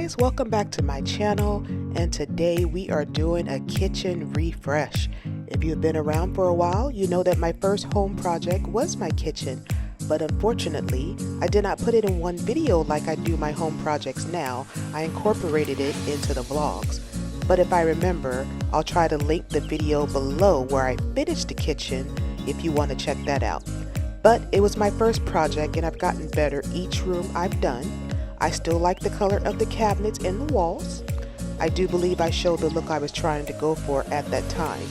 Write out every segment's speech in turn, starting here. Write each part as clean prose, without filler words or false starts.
guys, welcome back to my channel, and today we are doing a kitchen refresh. If you've been around for a while, you know that my first home project was my kitchen, but unfortunately I did not put it in one video like I do my home projects now. I incorporated it into the vlogs, but if I remember, I'll try to link the video below where I finished the kitchen if you want to check that out. But it was my first project and I've gotten better each room I've done. I still like the color of the cabinets and the walls. I do believe I showed the look I was trying to go for at that time.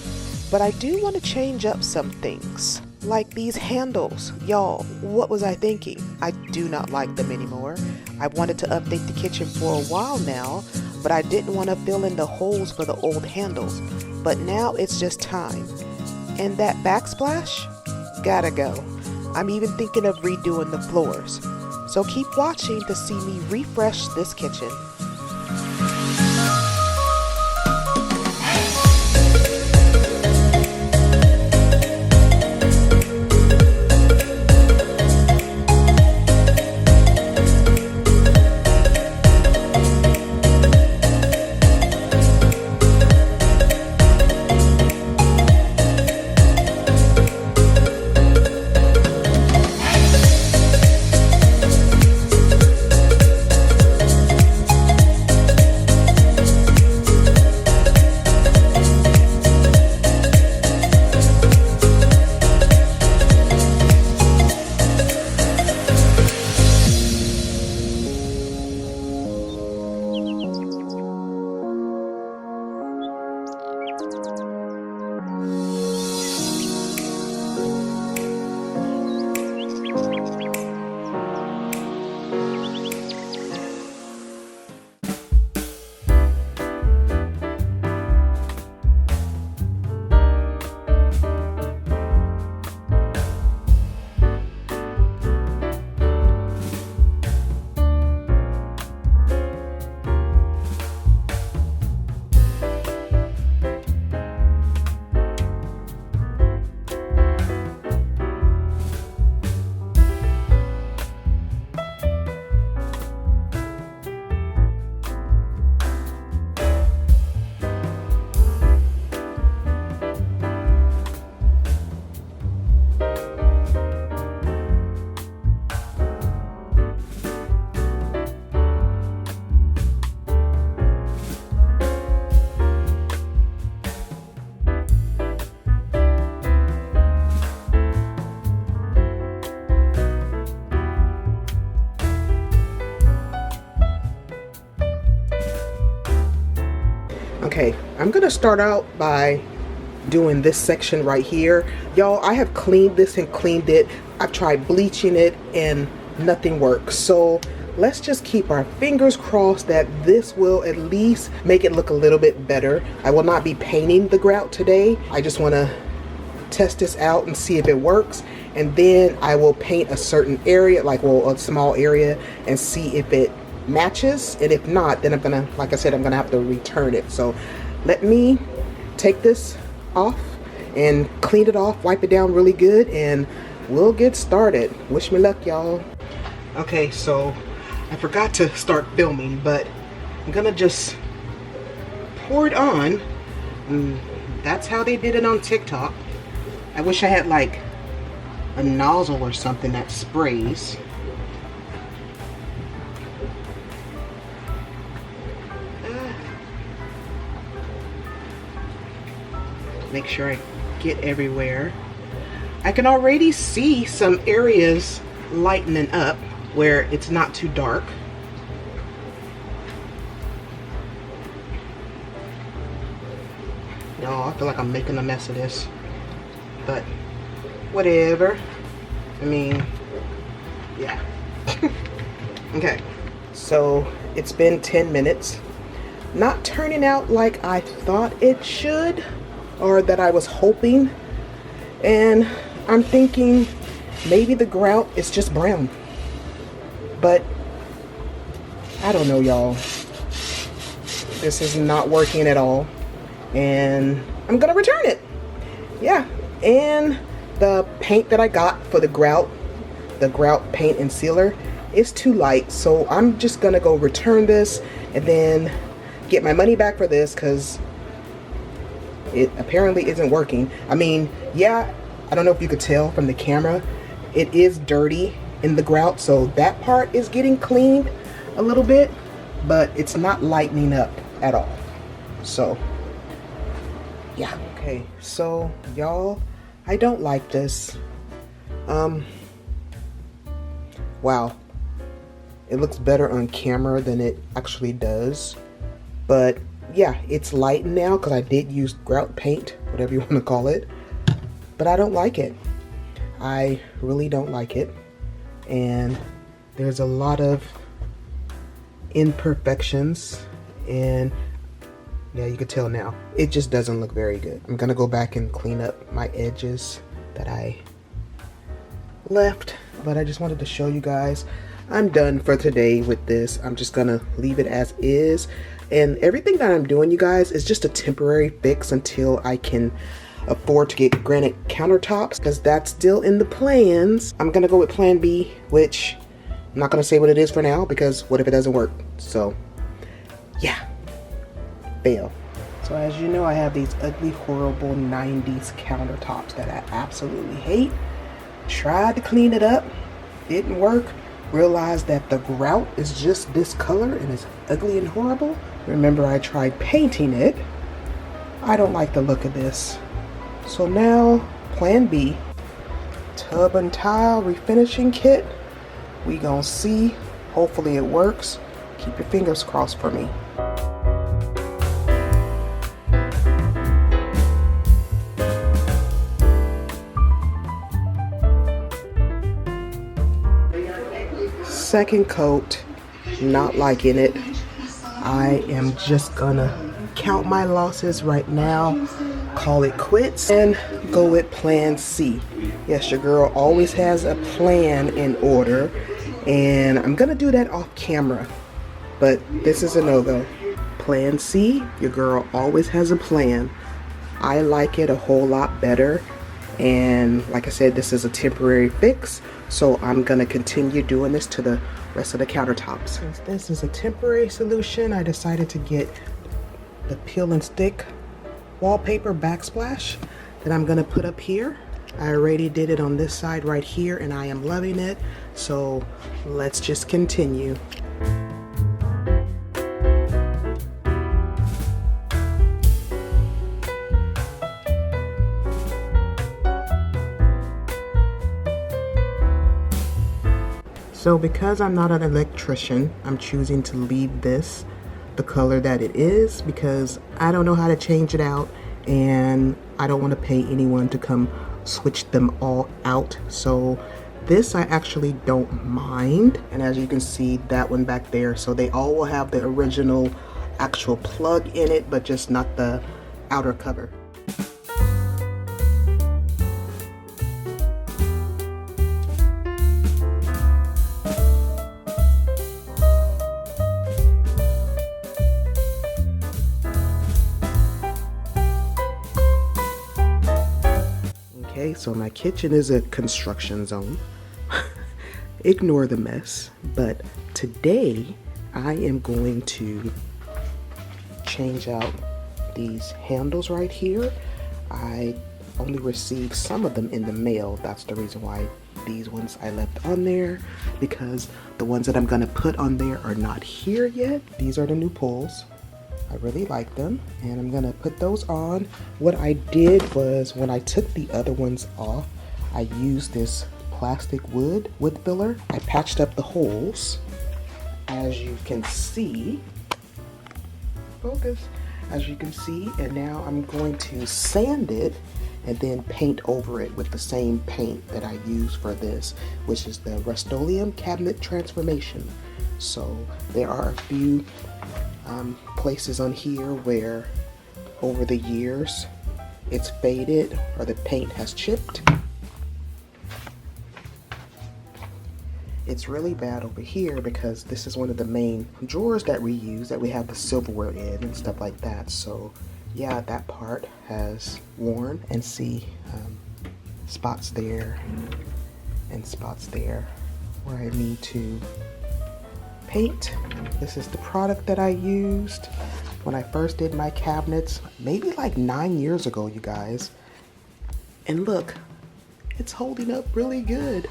But I do want to change up some things. Like these handles. Y'all, what was I thinking? I do not like them anymore. I wanted to update the kitchen for a while now, but I didn't want to fill in the holes for the old handles. But now it's just time. And that backsplash? Gotta go. I'm even thinking of redoing the floors. So keep watching to see me refresh this kitchen. Okay, I'm gonna start out by doing this section right here. Y'all, I have cleaned this and cleaned it. I've tried bleaching it and nothing works. So let's just keep our fingers crossed that this will at least make it look a little bit better. I will not be painting the grout today. I just wanna test this out and see if it works. And then I will paint a certain area, like, well, a small area, and see if it matches. And if not, then I'm gonna, like I said, I'm gonna have to return it. So let me take this off and clean it off, wipe it down really good, and we'll get started. Wish me luck, y'all. Okay, so I forgot to start filming, but I'm gonna just pour it on. That's how they did it on TikTok. I wish I had like a nozzle or something that sprays. Make sure I get everywhere. I can already see some areas lightening up where it's not too dark. No, I feel like I'm making a mess of this, but whatever. I mean, yeah. Okay, so it's been 10 minutes. Not turning out like I thought it should, or that I was hoping, and I'm thinking maybe the grout is just brown, but I don't know, y'all. This is not working at all, and I'm gonna return it. Yeah, and the paint that I got for the grout paint and sealer is too light, so I'm just gonna go return this and then get my money back for this because it apparently isn't working. I mean, yeah, I don't know if you could tell from the camera, it is dirty in the grout, so that part is getting cleaned a little bit, but it's not lightening up at all. So yeah. Okay, so y'all, I don't like this. Wow, it looks better on camera than it actually does, but yeah, it's lightened now because I did use grout paint, whatever you want to call it, but I don't like it. I really don't like it, and there's a lot of imperfections, and yeah, you can tell now. It just doesn't look very good. I'm gonna go back and clean up my edges that I left, but I just wanted to show you guys I'm done for today with this. I'm just gonna leave it as is, and everything that I'm doing, you guys, is just a temporary fix until I can afford to get granite countertops, because that's still in the plans. I'm gonna go with plan B, which I'm not gonna say what it is for now, because what if it doesn't work? So yeah, fail. So as you know, I have these ugly, horrible 90s countertops that I absolutely hate. Tried to clean it up, didn't work. Realized that the grout is just this color and it's ugly and horrible. Remember, I tried painting it. I don't like the look of this. So now, plan B, tub and tile refinishing kit. We gonna see. Hopefully it works. Keep your fingers crossed for me. Second coat, not liking it. I am just gonna count my losses right now, call it quits, and go with plan C. Yes, your girl always has a plan in order, and I'm gonna do that off camera, but this is a no-go. Plan C, your girl always has a plan. I like it a whole lot better, and like I said, this is a temporary fix, so I'm gonna continue doing this to the rest of the countertops. Since this is a temporary solution, I decided to get the peel and stick wallpaper Backsplash that I'm gonna put up here. I already did it on this side right here, and I am loving it, so let's just continue. So because I'm not an electrician, I'm choosing to leave this the color that it is, because I don't know how to change it out, and I don't want to pay anyone to come switch them all out. So this I actually don't mind, and as you can see, that one back there, so they all will have the original actual plug in it, but just not the outer cover. Okay, so my kitchen is a construction zone. Ignore the mess, but today I am going to change out these handles right here. I only received some of them in the mail. That's the reason why these ones I left on there, because the ones that I'm gonna put on there are not here yet. These are the new pulls. I really like them, and I'm gonna put those on. What I did was, when I took the other ones off, I used this plastic wood filler. I patched up the holes, as you can see. Focus. As you can see, and now I'm going to sand it and then paint over it with the same paint that I use for this, which is the Rust-Oleum Cabinet Transformation. So there are a few places on here where over the years it's faded or the paint has chipped. It's really bad over here because this is one of the main drawers that we use, that we have the silverware in and stuff like that. So yeah, that part has worn, and see spots there and spots there where I need to paint. This is the product that I used when I first did my cabinets, maybe like 9 years ago, you guys. And look, it's holding up really good.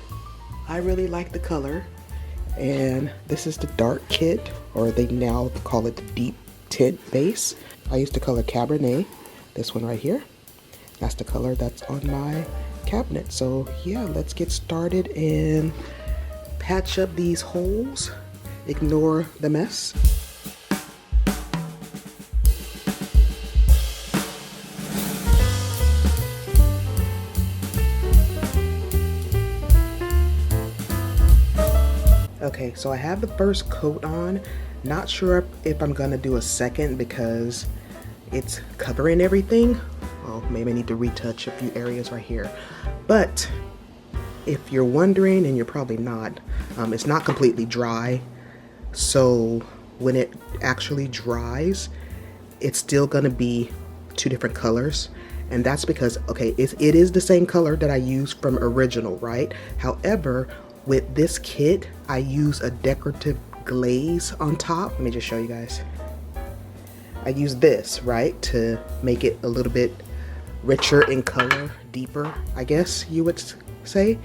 I really like the color. And this is the dark kit, or they now call it the deep tint base. I used the color Cabernet, this one right here. That's the color that's on my cabinet. So yeah, let's get started and patch up these holes. Ignore the mess. Okay, so I have the first coat on. Not sure if I'm gonna do a second because it's covering everything. Well, maybe I need to retouch a few areas right here. But if you're wondering, and you're probably not, it's not completely dry. So when it actually dries, it's still gonna be two different colors. And that's because, okay, it is the same color that I used from original, right? However, with this kit, I use a decorative glaze on top. Let me just show you guys. I use this, right, to make it a little bit richer in color, deeper, I guess you would say.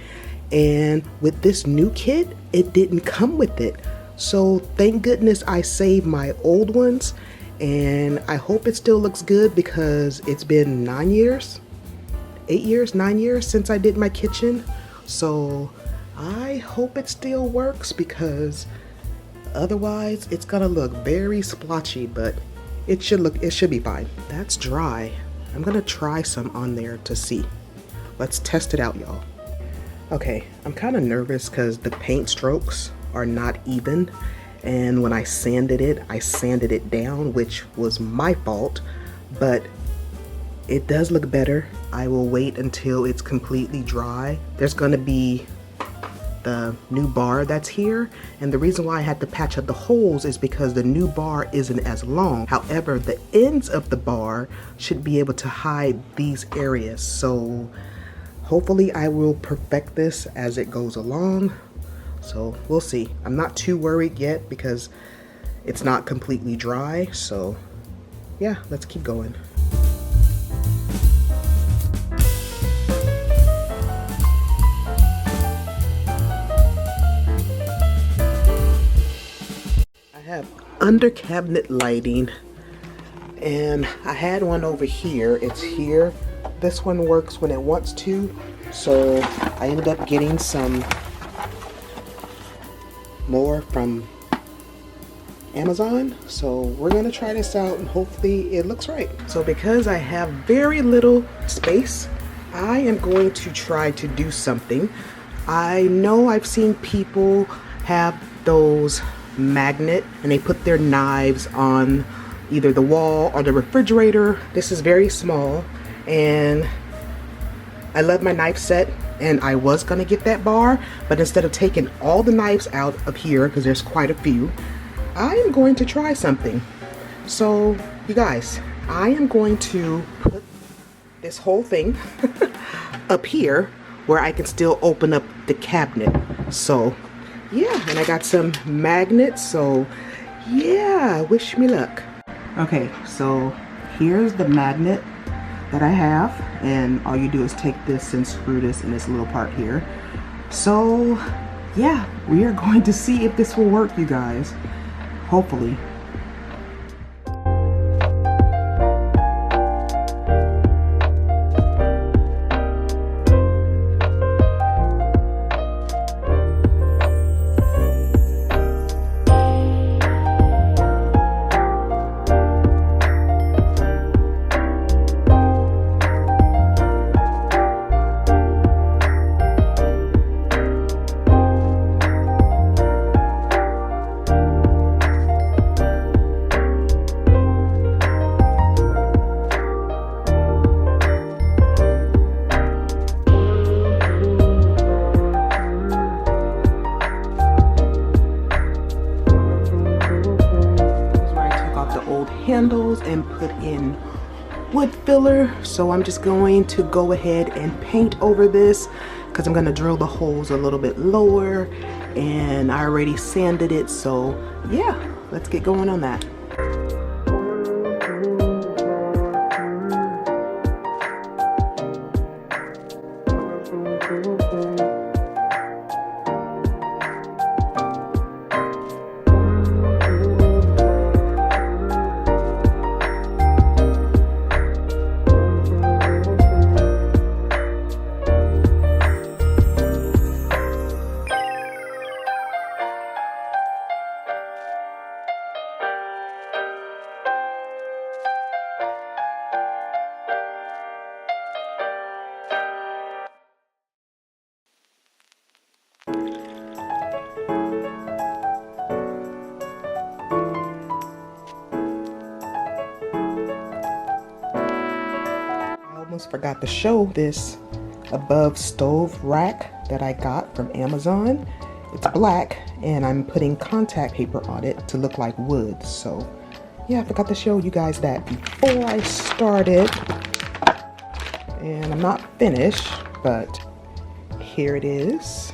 And with this new kit, it didn't come with it. So thank goodness I saved my old ones, and I hope it still looks good because it's been 9 years, 8 years, 9 years since I did my kitchen. So I hope it still works because otherwise it's gonna look very splotchy, but it should be fine. That's dry. I'm gonna try some on there to see. Let's test it out, y'all. Okay, I'm kind of nervous because the paint strokes are not even, and when I sanded it down, which was my fault, but it does look better. I will wait until it's completely dry. There's gonna be the new bar that's here, and the reason why I had to patch up the holes is because the new bar isn't as long. However, the ends of the bar should be able to hide these areas. So hopefully I will perfect this as it goes along. So we'll see. I'm not too worried yet because it's not completely dry. So yeah, let's keep going. Under cabinet lighting, and I had one over here. It's here. This one works when it wants to, so I ended up getting some more from Amazon. So we're gonna try this out and hopefully it looks right. So because I have very little space, I am going to try to do something. I know I've seen people have those magnet and they put their knives on either the wall or the refrigerator. This is very small, and I love my knife set, and I was gonna get that bar, but instead of taking all the knives out of here, because there's quite a few, I am going to try something. So you guys, I am going to put this whole thing up here where I can still open up the cabinet. So yeah, and I got some magnets, so yeah, wish me luck. Okay, so here's the magnet that I have, and all you do is take this and screw this in this little part here. So yeah, we are going to see if this will work, you guys. Hopefully. Handles and put in wood filler. So I'm just going to go ahead and paint over this because I'm going to drill the holes a little bit lower, and I already sanded it, so yeah, let's get going on that. Almost forgot to show this above stove rack that I got from Amazon. It's black and I'm putting contact paper on it to look like wood. So yeah, I forgot to show you guys that before I started. And I'm not finished, but here it is.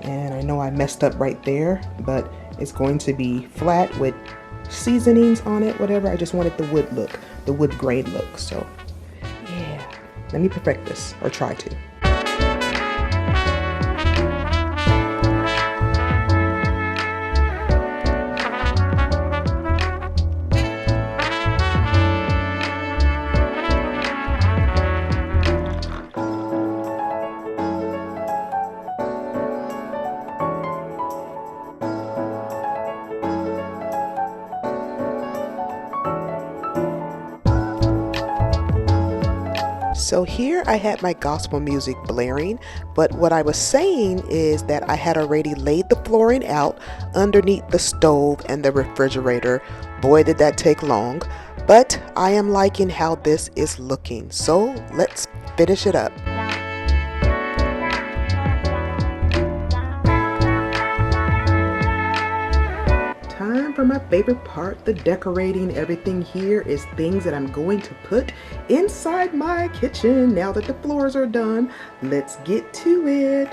And I know I messed up right there, but it's going to be flat with seasonings on it, whatever. I just wanted the wood look, the wood grain look. So yeah, let me perfect this, or try to. So here I had my gospel music blaring, but what I was saying is that I had already laid the flooring out underneath the stove and the refrigerator. Boy, did that take long, but I am liking how this is looking. So let's finish it up. Time for my favorite part, the decorating. Everything here is things that I'm going to put inside my kitchen now that the floors are done. Let's get to it.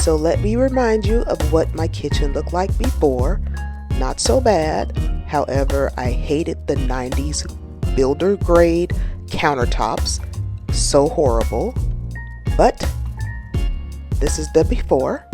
So let me remind you of what my kitchen looked like before. Not so bad. However, I hated the 90s builder grade countertops. So horrible. But this is the before.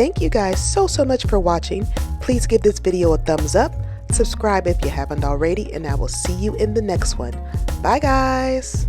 Thank you guys so much for watching. Please give this video a thumbs up, subscribe if you haven't already, and I will see you in the next one. Bye guys!